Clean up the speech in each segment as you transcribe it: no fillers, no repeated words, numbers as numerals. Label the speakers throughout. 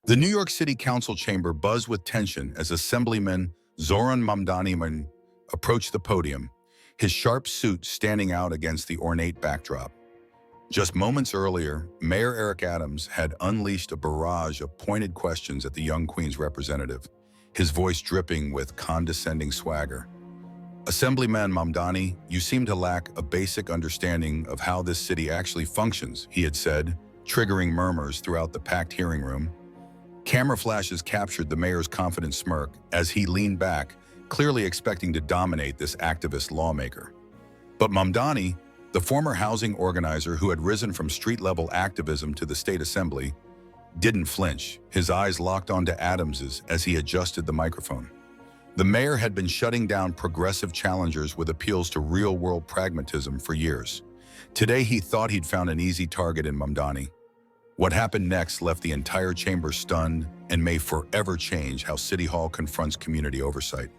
Speaker 1: The New York City Council chamber buzzed with tension as Assemblyman Zohran Mamdani approached the podium, his sharp suit standing out against the ornate backdrop. Just moments earlier, Mayor Eric Adams had unleashed a barrage of pointed questions at the young Queens representative, his voice dripping with condescending swagger. "Assemblyman Mamdani, you seem to lack a basic understanding of how this city actually functions," he had said, triggering murmurs throughout the packed hearing room. Camera flashes captured the mayor's confident smirk as he leaned back, clearly expecting to dominate this activist lawmaker. But Mamdani, the former housing organizer who had risen from street-level activism to the state assembly, didn't flinch, his eyes locked onto Adams's as he adjusted the microphone. The mayor had been shutting down progressive challengers with appeals to real-world pragmatism for years. Today, he thought he'd found an easy target in Mamdani. What happened next left the entire chamber stunned and may forever change how City Hall confronts community oversight.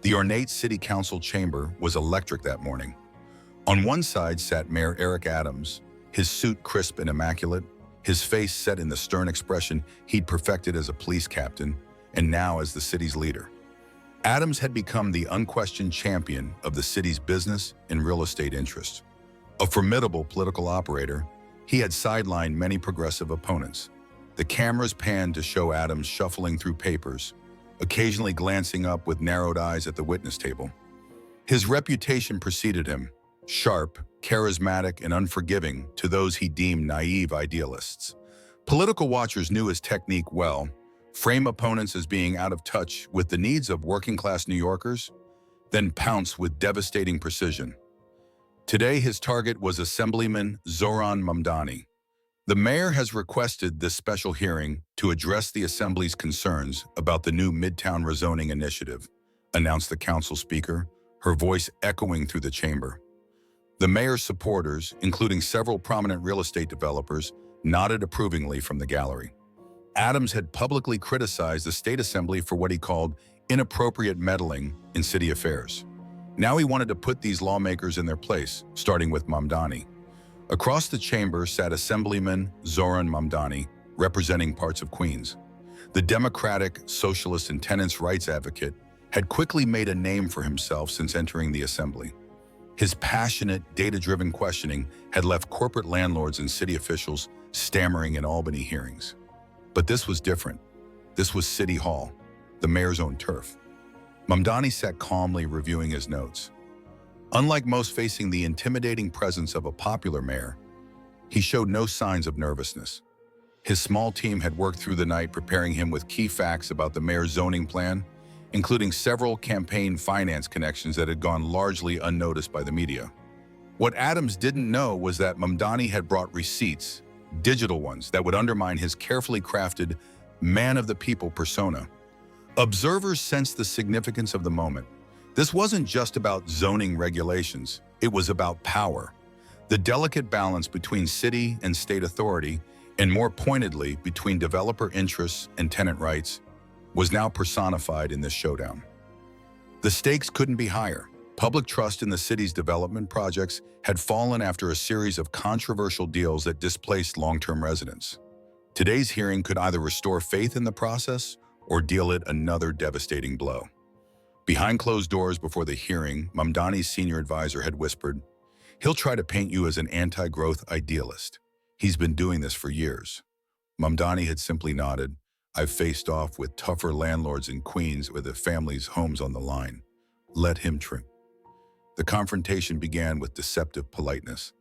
Speaker 1: The ornate City Council chamber was electric that morning. On one side sat Mayor Eric Adams, his suit crisp and immaculate, his face set in the stern expression he'd perfected as a police captain and now as the city's leader. Adams had become the unquestioned champion of the city's business and real estate interests. A formidable political operator, he had sidelined many progressive opponents. The cameras panned to show Adams shuffling through papers, occasionally glancing up with narrowed eyes at the witness table. His reputation preceded him, sharp, charismatic, and unforgiving to those he deemed naive idealists. Political watchers knew his technique well, frame opponents as being out of touch with the needs of working-class New Yorkers, then pounce with devastating precision. Today, his target was Assemblyman Zohran Mamdani. The mayor has requested this special hearing to address the Assembly's concerns about the new Midtown Rezoning Initiative, announced the council speaker, her voice echoing through the chamber. The mayor's supporters, including several prominent real estate developers, nodded approvingly from the gallery. Adams had publicly criticized the state assembly for what he called inappropriate meddling in city affairs. Now he wanted to put these lawmakers in their place, starting with Mamdani. Across the chamber sat Assemblyman Zohran Mamdani, representing parts of Queens. The democratic, socialist, and tenants' rights advocate had quickly made a name for himself since entering the assembly. His passionate, data-driven questioning had left corporate landlords and city officials stammering in Albany hearings. But this was different. This was City Hall, the mayor's own turf. Mamdani sat calmly reviewing his notes. Unlike most facing the intimidating presence of a popular mayor, he showed no signs of nervousness. His small team had worked through the night preparing him with key facts about the mayor's zoning plan, including several campaign finance connections that had gone largely unnoticed by the media. What Adams didn't know was that Mamdani had brought receipts, digital ones, that would undermine his carefully crafted man-of-the-people persona. Observers sensed the significance of the moment. This wasn't just about zoning regulations, it was about power. The delicate balance between city and state authority, and more pointedly, between developer interests and tenant rights, was now personified in this showdown. The stakes couldn't be higher. Public trust in the city's development projects had fallen after a series of controversial deals that displaced long-term residents. Today's hearing could either restore faith in the process or deal it another devastating blow. Behind closed doors before the hearing, Mamdani's senior advisor had whispered, "He'll try to paint you as an anti-growth idealist. He's been doing this for years." Mamdani had simply nodded. "I've faced off with tougher landlords in Queens with their families' homes on the line. Let him trim." The confrontation began with deceptive politeness.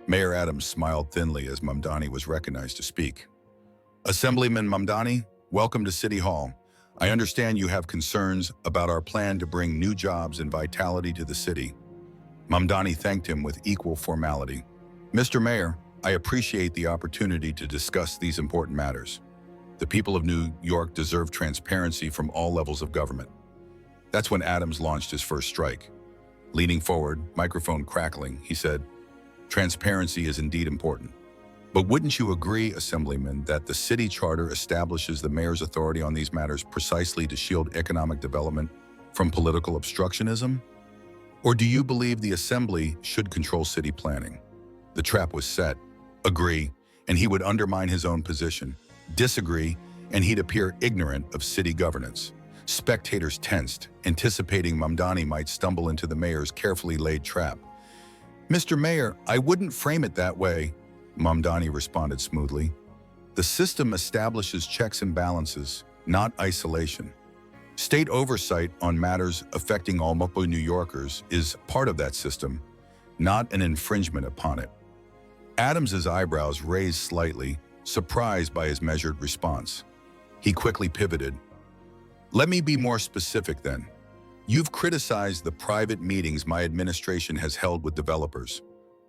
Speaker 1: Mayor Adams smiled thinly as Mamdani was recognized to speak. "Assemblyman Mamdani, welcome to City Hall. I understand you have concerns about our plan to bring new jobs and vitality to the city." Mamdani thanked him with equal formality. "Mr. Mayor, I appreciate the opportunity to discuss these important matters. The people of New York deserve transparency from all levels of government." That's when Adams launched his first strike. Leaning forward, microphone crackling, he said, "Transparency is indeed important. But wouldn't you agree, Assemblyman, that the city charter establishes the mayor's authority on these matters precisely to shield economic development from political obstructionism? Or do you believe the Assembly should control city planning?" The trap was set. Agree, and he would undermine his own position. Disagree, and he'd appear ignorant of city governance. Spectators tensed, anticipating Mamdani might stumble into the mayor's carefully laid trap. "Mr. Mayor, I wouldn't frame it that way," Mamdani responded smoothly. "The system establishes checks and balances, not isolation. State oversight on matters affecting all New Yorkers is part of that system, not an infringement upon it." Adams's eyebrows raised slightly, surprised by his measured response. He quickly pivoted. "Let me be more specific then. You've criticized the private meetings my administration has held with developers.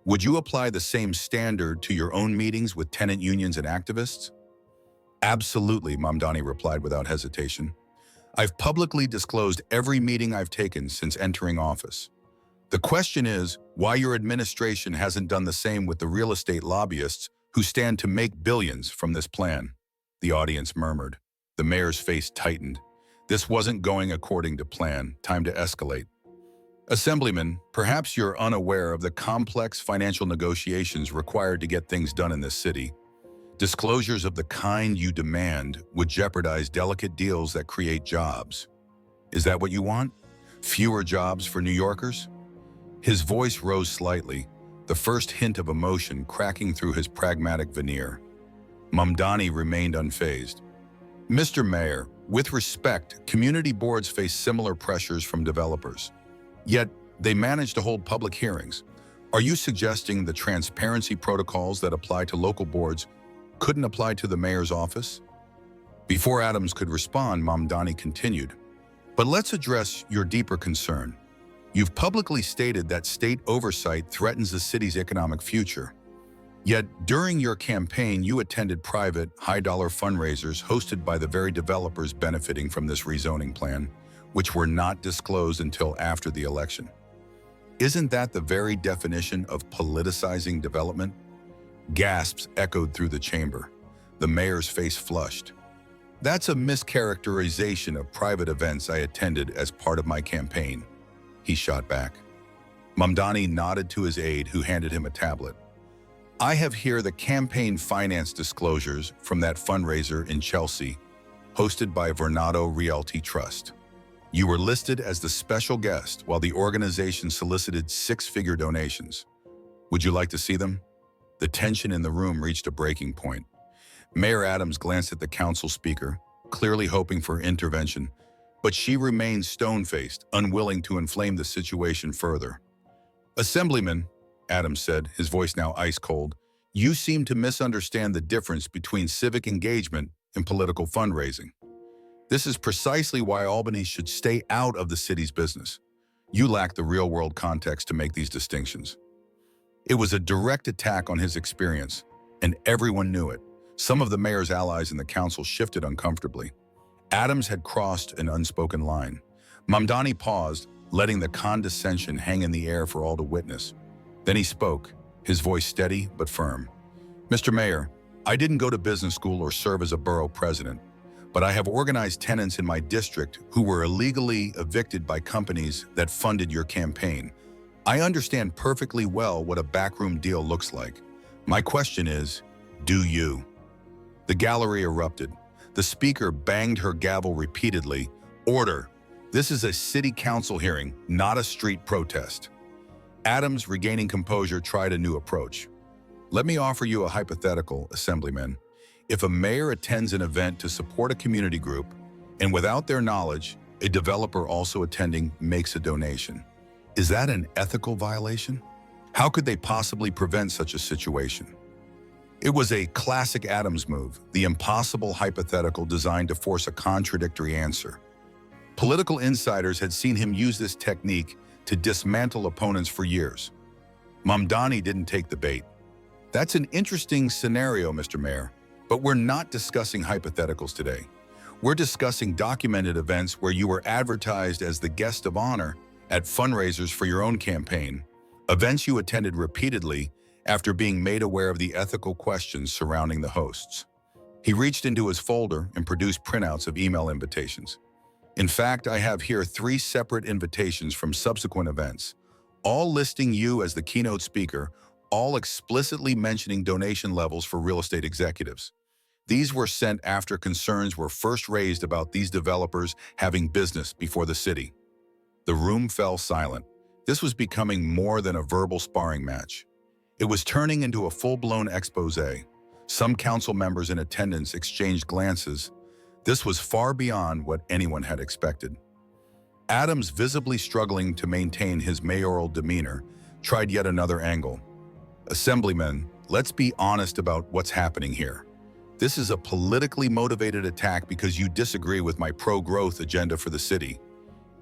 Speaker 1: Would you apply the same standard to your own meetings with tenant unions and activists?" "Absolutely," Mamdani replied without hesitation. "I've publicly disclosed every meeting I've taken since entering office. The question is why your administration hasn't done the same with the real estate lobbyists who stand to make billions from this plan." The audience murmured. The mayor's face tightened. This wasn't going according to plan. Time to escalate. "Assemblyman, perhaps you're unaware of the complex financial negotiations required to get things done in this city. Disclosures of the kind you demand would jeopardize delicate deals that create jobs. Is that what you want? Fewer jobs for New Yorkers?" His voice rose slightly, the first hint of emotion cracking through his pragmatic veneer. Mamdani remained unfazed. "Mr. Mayor, with respect, community boards face similar pressures from developers. Yet, they manage to hold public hearings. Are you suggesting the transparency protocols that apply to local boards couldn't apply to the mayor's office?" Before Adams could respond, Mamdani continued. "But let's address your deeper concern. You've publicly stated that state oversight threatens the city's economic future. Yet, during your campaign, you attended private, high-dollar fundraisers hosted by the very developers benefiting from this rezoning plan, which were not disclosed until after the election. Isn't that the very definition of politicizing development?" Gasps echoed through the chamber. The mayor's face flushed. "That's a mischaracterization of private events I attended as part of my campaign," he shot back. Mamdani nodded to his aide, who handed him a tablet. "I have here the campaign finance disclosures from that fundraiser in Chelsea, hosted by Vornado Realty Trust. You were listed as the special guest while the organization solicited six-figure donations. Would you like to see them?" The tension in the room reached a breaking point. Mayor Adams glanced at the council speaker, clearly hoping for intervention, but she remained stone-faced, unwilling to inflame the situation further. "Assemblyman," Adams said, his voice now ice-cold, "you seem to misunderstand the difference between civic engagement and political fundraising. This is precisely why Albany should stay out of the city's business. You lack the real-world context to make these distinctions." It was a direct attack on his experience, and everyone knew it. Some of the mayor's allies in the council shifted uncomfortably. Adams had crossed an unspoken line. Mamdani paused, letting the condescension hang in the air for all to witness. Then he spoke, his voice steady but firm. "Mr. Mayor, I didn't go to business school or serve as a borough president, but I have organized tenants in my district who were illegally evicted by companies that funded your campaign. I understand perfectly well what a backroom deal looks like. My question is, do you?" The gallery erupted. The speaker banged her gavel repeatedly. "Order! This is a city council hearing, not a street protest." Adams, regaining composure, tried a new approach. "Let me offer you a hypothetical, Assemblyman. If a mayor attends an event to support a community group, and without their knowledge, a developer also attending makes a donation, is that an ethical violation? How could they possibly prevent such a situation?" It was a classic Adams move, the impossible hypothetical designed to force a contradictory answer. Political insiders had seen him use this technique to dismantle opponents for years. Mamdani didn't take the bait. "That's an interesting scenario, Mr. Mayor, but we're not discussing hypotheticals today. We're discussing documented events where you were advertised as the guest of honor at fundraisers for your own campaign, events you attended repeatedly after being made aware of the ethical questions surrounding the hosts." He reached into his folder and produced printouts of email invitations. "In fact, I have here 3 separate invitations from subsequent events, all listing you as the keynote speaker, all explicitly mentioning donation levels for real estate executives. These were sent after concerns were first raised about these developers having business before the city. The room fell silent. This was becoming more than a verbal sparring match. It was turning into a full-blown exposé. Some council members in attendance exchanged glances. This was far beyond what anyone had expected. Adams, visibly struggling to maintain his mayoral demeanor, tried yet another angle. Assemblyman, let's be honest about what's happening here. This is a politically motivated attack because you disagree with my pro-growth agenda for the city.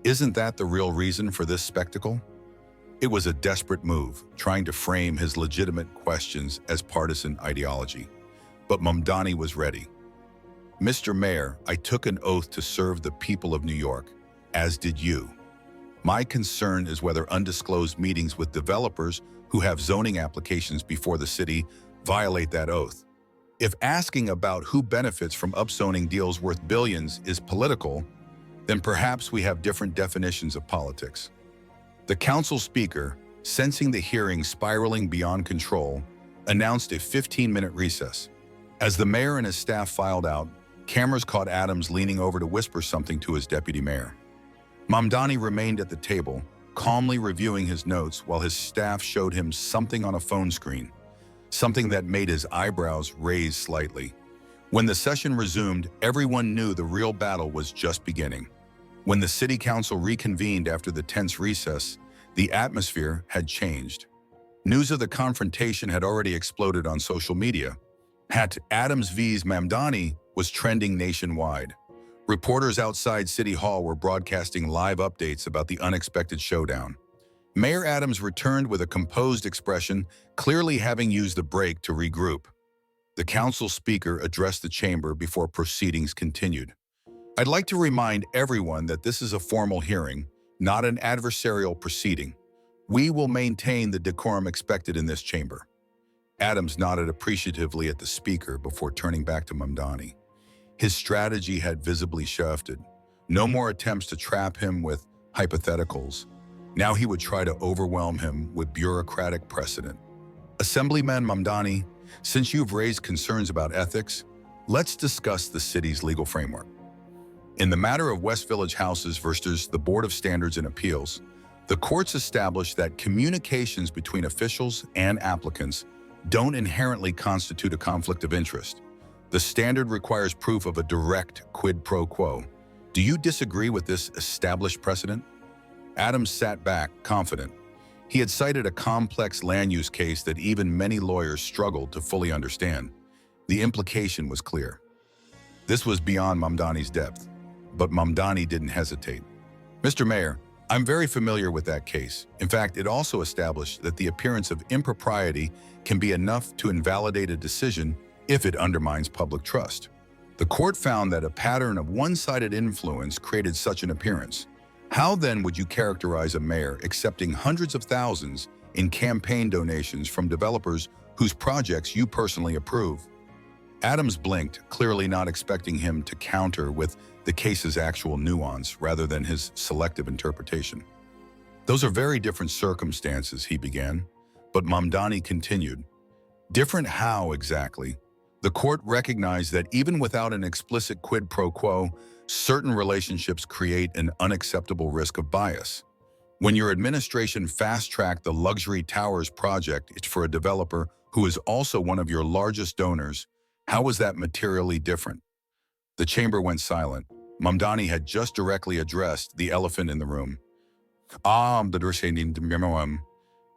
Speaker 1: Isn't that the real reason for this spectacle? It was a desperate move, trying to frame his legitimate questions as partisan ideology. But Mamdani was ready. Mr. Mayor, I took an oath to serve the people of New York, as did you. My concern is whether undisclosed meetings with developers who have zoning applications before the city violate that oath. If asking about who benefits from upzoning deals worth billions is political, then perhaps we have different definitions of politics. The council speaker, sensing the hearing spiraling beyond control, announced a 15-minute recess. As the mayor and his staff filed out, cameras caught Adams leaning over to whisper something to his deputy mayor. Mamdani remained at the table, calmly reviewing his notes while his staff showed him something on a phone screen, something that made his eyebrows raise slightly. When the session resumed, everyone knew the real battle was just beginning. When the city council reconvened after the tense recess, the atmosphere had changed. News of the confrontation had already exploded on social media. Adams vs. Mamdani was trending nationwide. Reporters outside City Hall were broadcasting live updates about the unexpected showdown. Mayor Adams returned with a composed expression, clearly having used the break to regroup. The council speaker addressed the chamber before proceedings continued. I'd like to remind everyone that this is a formal hearing, not an adversarial proceeding. We will maintain the decorum expected in this chamber. Adams nodded appreciatively at the speaker before turning back to Mamdani. His strategy had visibly shifted. No more attempts to trap him with hypotheticals. Now he would try to overwhelm him with bureaucratic precedent. Assemblyman Mamdani, since you've raised concerns about ethics, let's discuss the city's legal framework. In the matter of West Village Houses versus the Board of Standards and Appeals, the courts established that communications between officials and applicants don't inherently constitute a conflict of interest. The standard requires proof of a direct quid pro quo. Do you disagree with this established precedent? Adams sat back, confident. He had cited a complex land use case that even many lawyers struggled to fully understand. The implication was clear. This was beyond Mamdani's depth, but Mamdani didn't hesitate. Mr. Mayor, I'm very familiar with that case. In fact, it also established that the appearance of impropriety can be enough to invalidate a decision if it undermines public trust. The court found that a pattern of one-sided influence created such an appearance. How then would you characterize a mayor accepting hundreds of thousands in campaign donations from developers whose projects you personally approve? Adams blinked, clearly not expecting him to counter with the case's actual nuance rather than his selective interpretation. Those are very different circumstances, he began, but Mamdani continued. Different how exactly? The court recognized that even without an explicit quid pro quo, certain relationships create an unacceptable risk of bias. When your administration fast-tracked the Luxury Towers project for a developer who is also one of your largest donors, how was that materially different? The chamber went silent. Mamdani had just directly addressed the elephant in the room.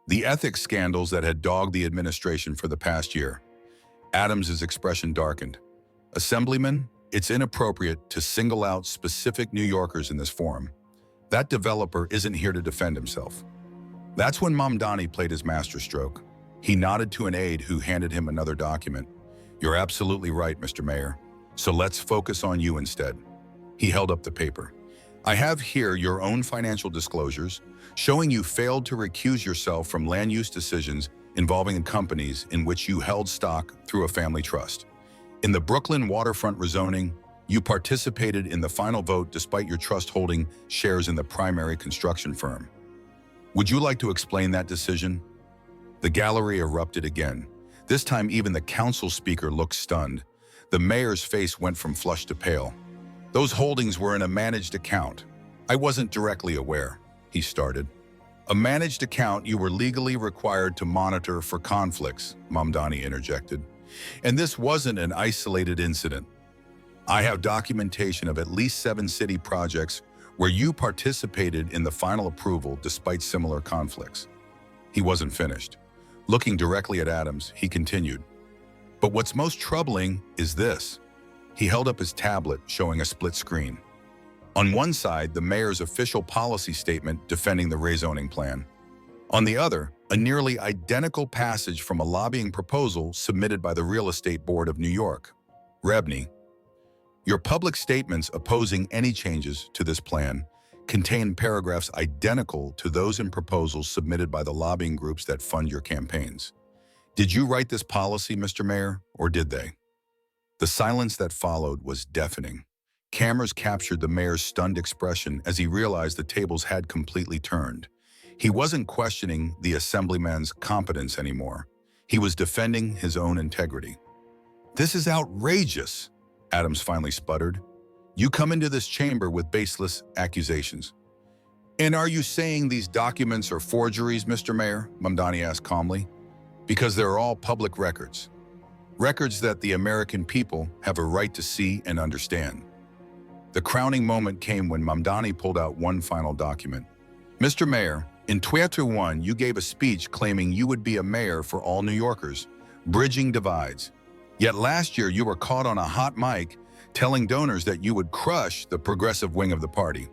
Speaker 1: The ethics scandals that had dogged the administration for the past year. Adams's expression darkened. Assemblyman, it's inappropriate to single out specific New Yorkers in this forum. That developer isn't here to defend himself. That's when Mamdani played his masterstroke. He nodded to an aide who handed him another document. You're absolutely right, Mr. Mayor. So let's focus on you instead. He held up the paper. I have here your own financial disclosures, showing you failed to recuse yourself from land use decisions involving companies in which you held stock through a family trust. In the Brooklyn waterfront rezoning, you participated in the final vote despite your trust holding shares in the primary construction firm. Would you like to explain that decision? The gallery erupted again. This time even the council speaker looked stunned. The mayor's face went from flushed to pale. "Those holdings were in a managed account. I wasn't directly aware," he started. "A managed account you were legally required to monitor for conflicts," Mamdani interjected. "And this wasn't an isolated incident. I have documentation of at least 7 city projects where you participated in the final approval despite similar conflicts." He wasn't finished. Looking directly at Adams, he continued, "But what's most troubling is this." He held up his tablet, showing a split screen. On one side, the mayor's official policy statement defending the rezoning plan. On the other, a nearly identical passage from a lobbying proposal submitted by the Real Estate Board of New York. "Rebney, your public statements opposing any changes to this plan contain paragraphs identical to those in proposals submitted by the lobbying groups that fund your campaigns. Did you write this policy, Mr. Mayor, or did they?" The silence that followed was deafening. Cameras captured the mayor's stunned expression as he realized the tables had completely turned. He wasn't questioning the assemblyman's competence anymore. He was defending his own integrity. "This is outrageous," Adams finally sputtered. "You come into this chamber with baseless accusations." "And are you saying these documents are forgeries, Mr. Mayor?" Mamdani asked calmly. "Because they're all public records. Records that the American people have a right to see and understand." The crowning moment came when Mamdani pulled out one final document. "Mr. Mayor, in 2021, you gave a speech claiming you would be a mayor for all New Yorkers, bridging divides. Yet last year you were caught on a hot mic telling donors that you would crush the progressive wing of the party.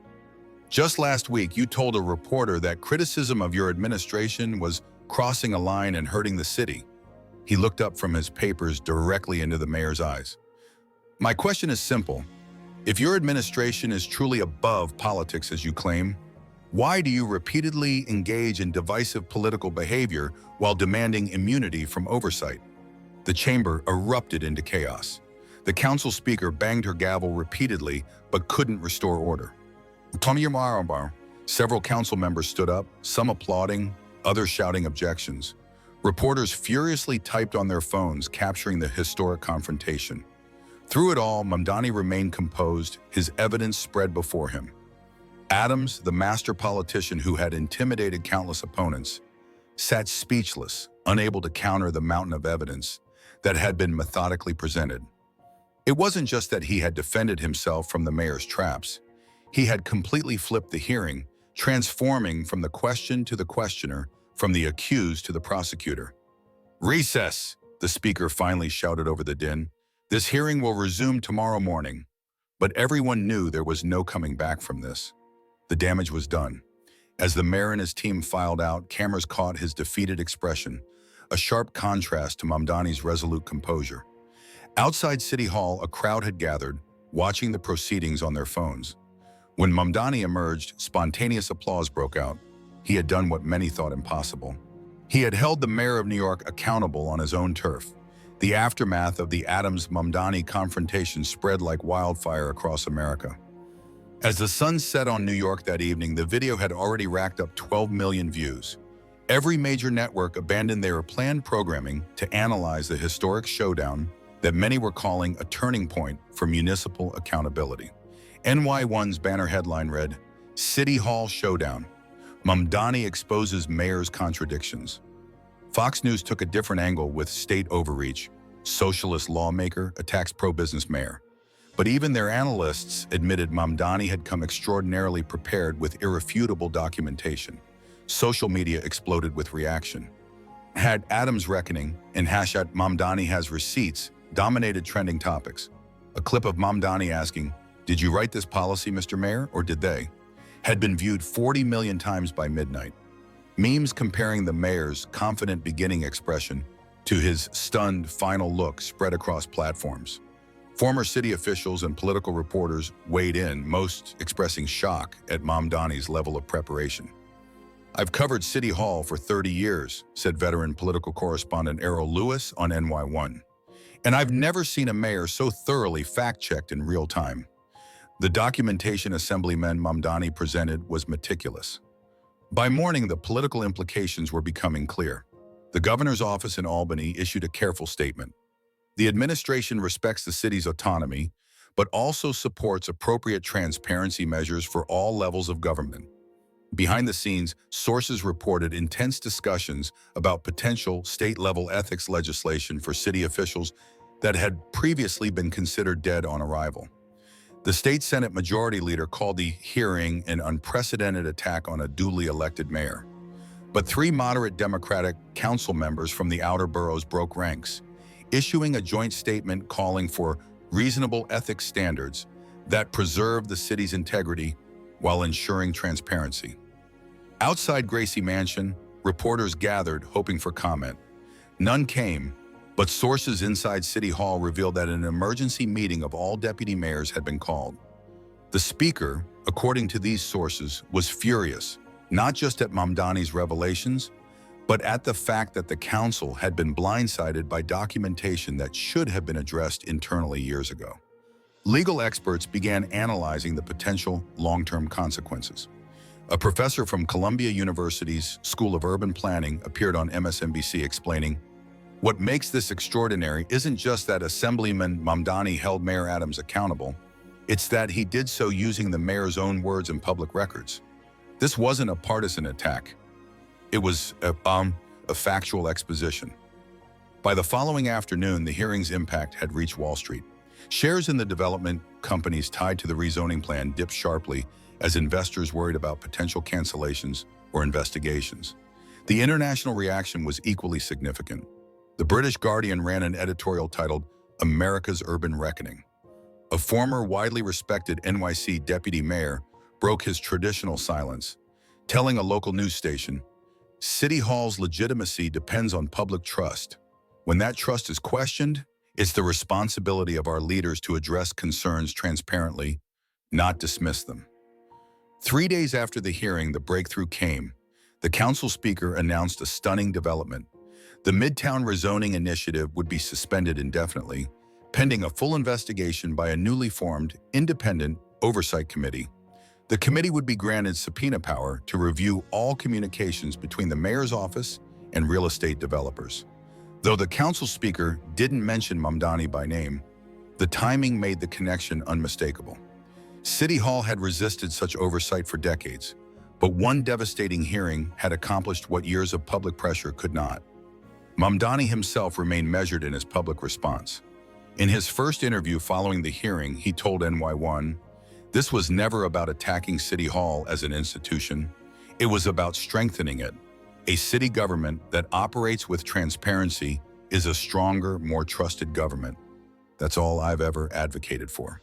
Speaker 1: Just last week, you told a reporter that criticism of your administration was crossing a line and hurting the city." He looked up from his papers directly into the mayor's eyes. "My question is simple. If your administration is truly above politics as you claim, why do you repeatedly engage in divisive political behavior while demanding immunity from oversight?" The chamber erupted into chaos. The council speaker banged her gavel repeatedly but couldn't restore order. Several council members stood up, some applauding, others shouting objections. Reporters furiously typed on their phones, capturing the historic confrontation. Through it all, Mamdani remained composed, his evidence spread before him. Adams, the master politician who had intimidated countless opponents, sat speechless, unable to counter the mountain of evidence that had been methodically presented. It wasn't just that he had defended himself from the mayor's traps. He had completely flipped the hearing, transforming from the question to the questioner, from the accused to the prosecutor. "Recess," the speaker finally shouted over the din. "This hearing will resume tomorrow morning." But everyone knew there was no coming back from this. The damage was done. As the mayor and his team filed out, cameras caught his defeated expression, a sharp contrast to Mamdani's resolute composure. Outside City Hall, a crowd had gathered, watching the proceedings on their phones. When Mamdani emerged, spontaneous applause broke out. He had done what many thought impossible. He had held the mayor of New York accountable on his own turf. The aftermath of the Adams-Mamdani confrontation spread like wildfire across America. As the sun set on New York that evening, the video had already racked up 12 million views. Every major network abandoned their planned programming to analyze the historic showdown that many were calling a turning point for municipal accountability. NY1's banner headline read, "City Hall Showdown. Mamdani exposes mayor's contradictions." Fox News took a different angle with state overreach. Socialist lawmaker attacks pro-business mayor. But even their analysts admitted Mamdani had come extraordinarily prepared with irrefutable documentation. Social media exploded with reaction. Had Adams reckoning and #Mamdani has receipts dominated trending topics. A clip of Mamdani asking, "Did you write this policy, Mr. Mayor, or did they?" had been viewed 40 million times by midnight. Memes comparing the mayor's confident beginning expression to his stunned final look spread across platforms. Former city officials and political reporters weighed in, most expressing shock at Mamdani's level of preparation. "I've covered City Hall for 30 years, said veteran political correspondent Errol Lewis on NY1. "And I've never seen a mayor so thoroughly fact-checked in real time." The documentation Assemblyman Mamdani presented was meticulous. By morning, the political implications were becoming clear. The governor's office in Albany issued a careful statement. The administration respects the city's autonomy, but also supports appropriate transparency measures for all levels of government. Behind the scenes, sources reported intense discussions about potential state-level ethics legislation for city officials that had previously been considered dead on arrival. The state Senate Majority Leader called the hearing an unprecedented attack on a duly elected mayor. But three moderate Democratic council members from the outer boroughs broke ranks, issuing a joint statement calling for reasonable ethics standards that preserve the city's integrity while ensuring transparency. Outside Gracie Mansion, reporters gathered hoping for comment. None came, but sources inside City Hall revealed that an emergency meeting of all deputy mayors had been called. The speaker, according to these sources, was furious, not just at Mamdani's revelations, but at the fact that the council had been blindsided by documentation that should have been addressed internally years ago. Legal experts began analyzing the potential long-term consequences. A professor from Columbia University's School of Urban Planning appeared on MSNBC explaining, "What makes this extraordinary isn't just that Assemblyman Mamdani held Mayor Adams accountable, it's that he did so using the mayor's own words in public records. This wasn't a partisan attack. It was a factual exposition." By the following afternoon, the hearing's impact had reached Wall Street. Shares in the development companies tied to the rezoning plan dipped sharply as investors worried about potential cancellations or investigations. The international reaction was equally significant. The British Guardian ran an editorial titled "America's Urban Reckoning." A former widely respected NYC deputy mayor broke his traditional silence, telling a local news station, "City Hall's legitimacy depends on public trust. When that trust is questioned, it's the responsibility of our leaders to address concerns transparently, not dismiss them." 3 days after the hearing, the breakthrough came. The council speaker announced a stunning development. The Midtown Rezoning Initiative would be suspended indefinitely, pending a full investigation by a newly formed, independent oversight committee. The committee would be granted subpoena power to review all communications between the mayor's office and real estate developers. Though the council speaker didn't mention Mamdani by name, the timing made the connection unmistakable. City Hall had resisted such oversight for decades, but one devastating hearing had accomplished what years of public pressure could not. Mamdani himself remained measured in his public response. In his first interview following the hearing, he told NY1, "This was never about attacking City Hall as an institution. It was about strengthening it. A city government that operates with transparency is a stronger, more trusted government. That's all I've ever advocated for."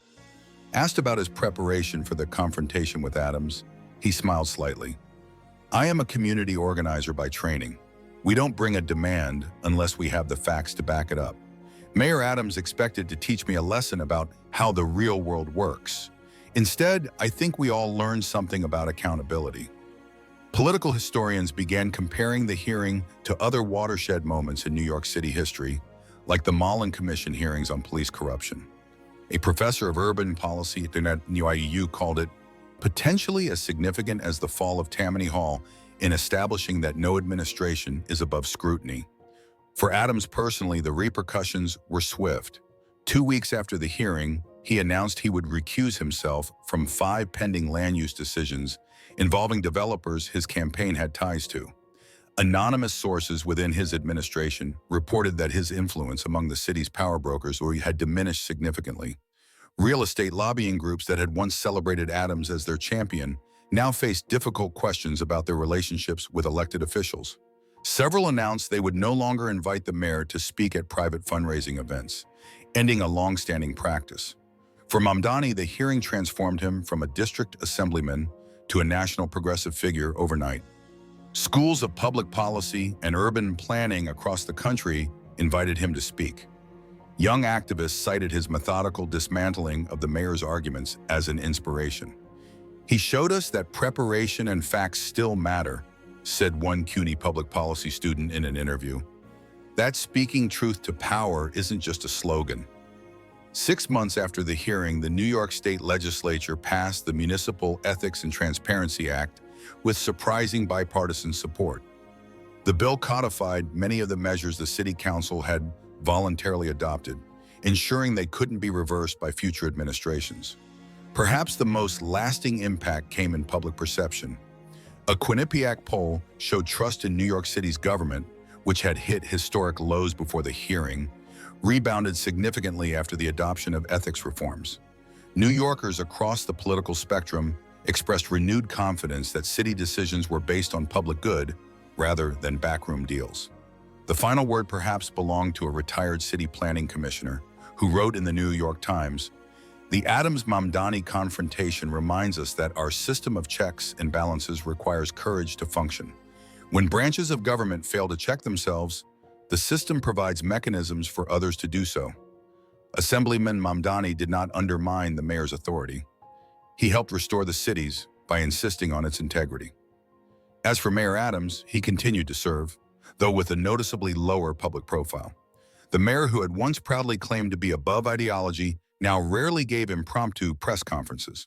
Speaker 1: Asked about his preparation for the confrontation with Adams, he smiled slightly. "I am a community organizer by training. We don't bring a demand unless we have the facts to back it up. Mayor Adams expected to teach me a lesson about how the real world works. Instead, I think we all learned something about accountability." Political historians began comparing the hearing to other watershed moments in New York City history, like the Mullen Commission hearings on police corruption. A professor of urban policy at NYU called it potentially as significant as the fall of Tammany Hall in establishing that no administration is above scrutiny. For Adams personally, the repercussions were swift. 2 weeks after the hearing, he announced he would recuse himself from 5 pending land use decisions involving developers his campaign had ties to. Anonymous sources within his administration reported that his influence among the city's power brokers had diminished significantly. Real estate lobbying groups that had once celebrated Adams as their champion now faced difficult questions about their relationships with elected officials. Several announced they would no longer invite the mayor to speak at private fundraising events, ending a long-standing practice. For Mamdani, the hearing transformed him from a district assemblyman to a national progressive figure overnight. Schools of public policy and urban planning across the country invited him to speak. Young activists cited his methodical dismantling of the mayor's arguments as an inspiration. "He showed us that preparation and facts still matter," said one CUNY public policy student in an interview. "That speaking truth to power isn't just a slogan." 6 months after the hearing, the New York State Legislature passed the Municipal Ethics and Transparency Act with surprising bipartisan support. The bill codified many of the measures the City Council had voluntarily adopted, ensuring they couldn't be reversed by future administrations. Perhaps the most lasting impact came in public perception. A Quinnipiac poll showed trust in New York City's government, which had hit historic lows before the hearing, rebounded significantly after the adoption of ethics reforms. New Yorkers across the political spectrum expressed renewed confidence that city decisions were based on public good rather than backroom deals. The final word perhaps belonged to a retired city planning commissioner who wrote in the New York Times, "The Adams-Mamdani confrontation reminds us that our system of checks and balances requires courage to function. When branches of government fail to check themselves, the system provides mechanisms for others to do so." Assemblyman Mamdani did not undermine the mayor's authority. He helped restore the city's by insisting on its integrity. As for Mayor Adams, he continued to serve, though with a noticeably lower public profile. The mayor, who had once proudly claimed to be above ideology, now rarely gave impromptu press conferences.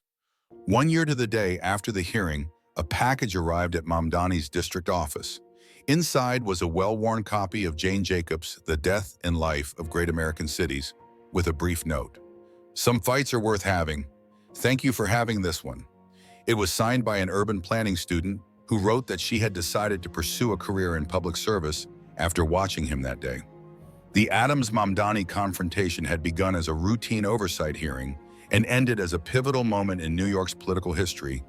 Speaker 1: 1 year to the day after the hearing, a package arrived at Mamdani's district office. Inside was a well-worn copy of Jane Jacobs' The Death and Life of Great American Cities, with a brief note. "Some fights are worth having. Thank you for having this one." It was signed by an urban planning student who wrote that she had decided to pursue a career in public service after watching him that day. The Adams-Mamdani confrontation had begun as a routine oversight hearing and ended as a pivotal moment in New York's political history,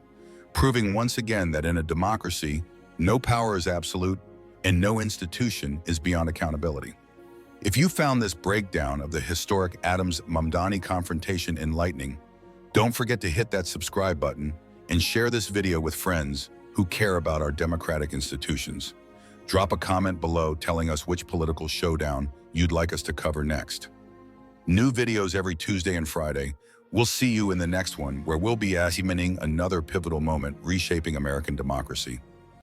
Speaker 1: proving once again that in a democracy, no power is absolute and no institution is beyond accountability. If you found this breakdown of the historic Adams-Mamdani confrontation enlightening, don't forget to hit that subscribe button and share this video with friends who care about our democratic institutions. Drop a comment below telling us which political showdown you'd like us to cover next. New videos every Tuesday and Friday. We'll see you in the next one, where we'll be examining another pivotal moment reshaping American democracy.